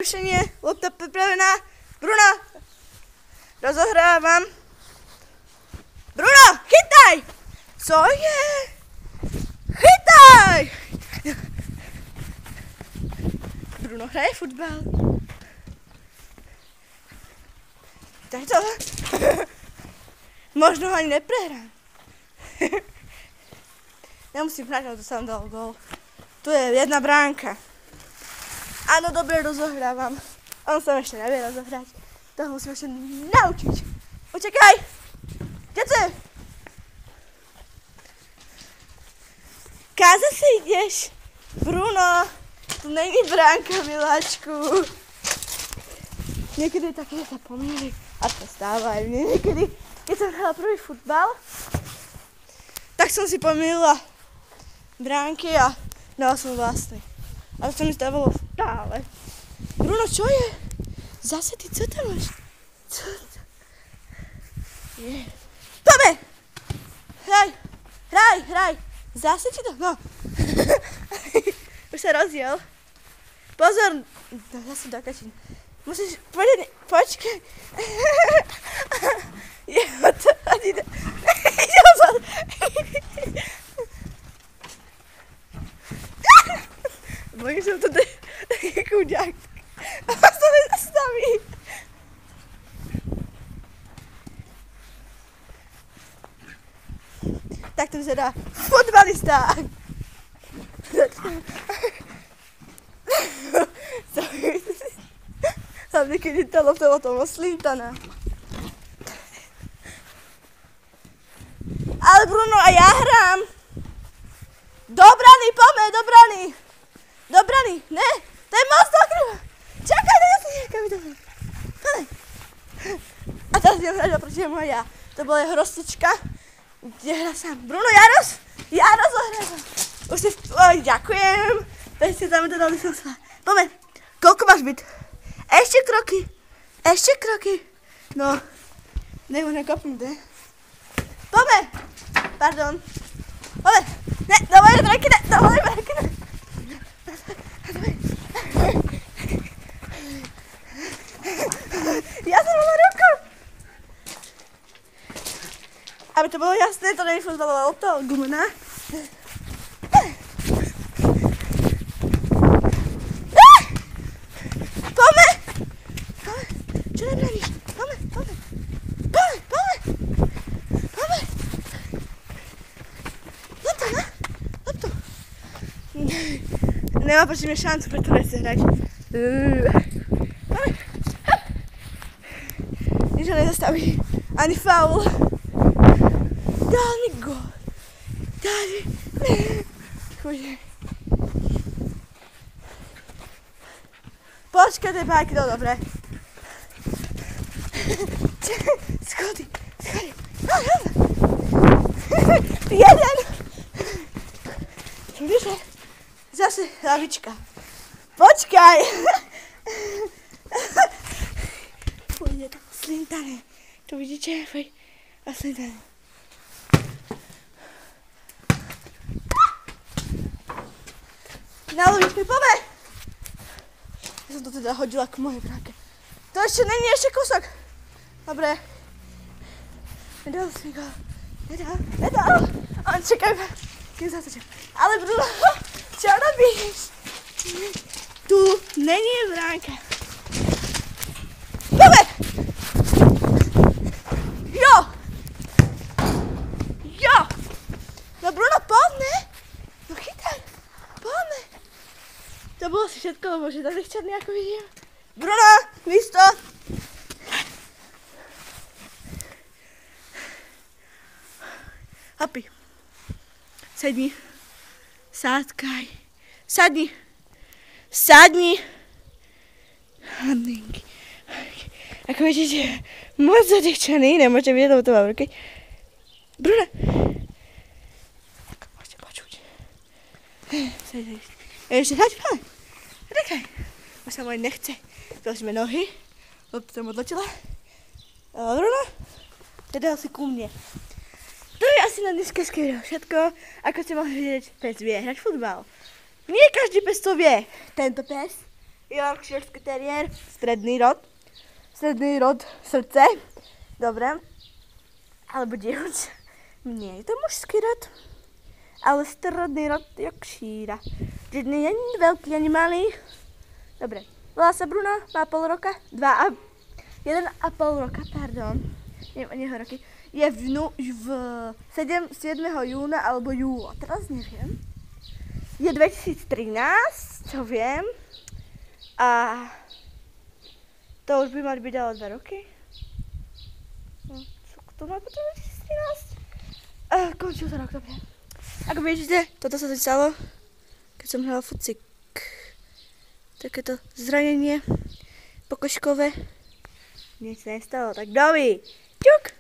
Rušenie, lopta pripravená. Bruno, rozohrávam. Bruno, chytaj! Co je? Chytaj! Bruno hraje futbal. Tak to. Možno ho ani neprehrám. Nemusím hrať, ale to som dal gól. Tu je jedna bránka. Áno, dobre rozohrávam. On sa ešte nevie rozohrať. Toho musím ešte naučiť. Počakaj! Kde to je? Kam zase ideš? Bruno, tu není bránka, miláčku. Niekedy také sa pomýli. A to stáva aj mne niekedy. Keď som hrala prvý futbal, tak som si pomýlila bránky a dala som vlastne. A to sa mi stávalo stále. Bruno, čo je? Zase ty, co tam máš? Co to? Je. Poďme! Hraj! Zase ti to? No. Už sa rozdiel. Pozor, zase dokačím. Musíš, počkaj. Jo, to ani ne. Bojím sa to taký kúďak. A vás to nezastaví. Tak to vyzerá futbalista. Hlavne, keď je tá lopta o tom oslítaná. Ale Bruno, a ja hrám. Do brany, poďme, do brany. Do brany, ne, to je moc dokrúva. Čakaj, to je niekam do brany. Poďme. A teraz idem hrať oproti nemu a ja. To bola jeho rozcvička, kde hrá sám. Bruno, ja rozohrávam. Už si, ďakujem. Teď si tam to dali slova. Poďme, koľko máš byť? Ešte kroky. No, nemôžem kopnúť, ne? Poďme. Pardon. Poďme. Ne, do mojej branky, ne. Ja som mala ruku. Aby to bolo jasné, to nie je futbalová lopta, ale gumená. Poďme. Čo nebraníš? Poďme. Lopto. Nemá proti mne šancu, preto nechce hrať. Nič ho nezastaví. Ani faul. Dal mi gól. Chudne. Počkaj, tie páky, no dobre. Schody. Jeden. Vidíš? Zase lavička. Počkaj. Pôjde to slintané. To vidíte? Slintané. Nalovíš mi, poďme! Ja som to teda hodila k mojej bránke. To ešte není, ešte kúsok. Dobre. Nedal si go. Nedal. On čakaj, kým zatočím. Ale Bruno, čo robíš? Tu není bránka. Poďme! Jo! No Bruno, poďme! No chytaj. Poďme. To bolo si všetko, lebo že tak nechčerný, ako vidím. Bruno, místo! Happy. Sedni. Sádkaj. Sadni. Hladnenky. Ako vidíte, moc zadechčaný, nemôžete vidieť, lebo to mám v ruke. Bruno. Môžete počuť. Sedni. Ešte hrať, poďme. Rekaj. Už sa moje nechce. Zložíme nohy. Lopta tam odletela. Bruno. Teda si ku mne. To je asi na dneska skvěle všetko. Ako ste mohli vidieť, pes vie hrať futbal. Nie každý pes to vie. Tento pes Yorkshireský teriér, stredný rod. Stredný rod, srdce. Dobre. Alebo dievča. Nie je to mužský rod. Ale stredný rod Yorkshire. Čiže nie je veľký ani malý. Dobre. Volá sa Bruno, má pol roka. 1,5 roka, pardon. Nie roky. Je v 7. júna alebo júla. Teraz neviem. Je 2013, čo viem. A to už by mali byť ale 2 roky. No, čo to má potom 2013? Končil sa rok, dobre. Ako vidíte, toto sa stalo, keď som hral fucik. Takéto zranenie pokožkové. Nič sa nestalo, tak dovi. Ťuk!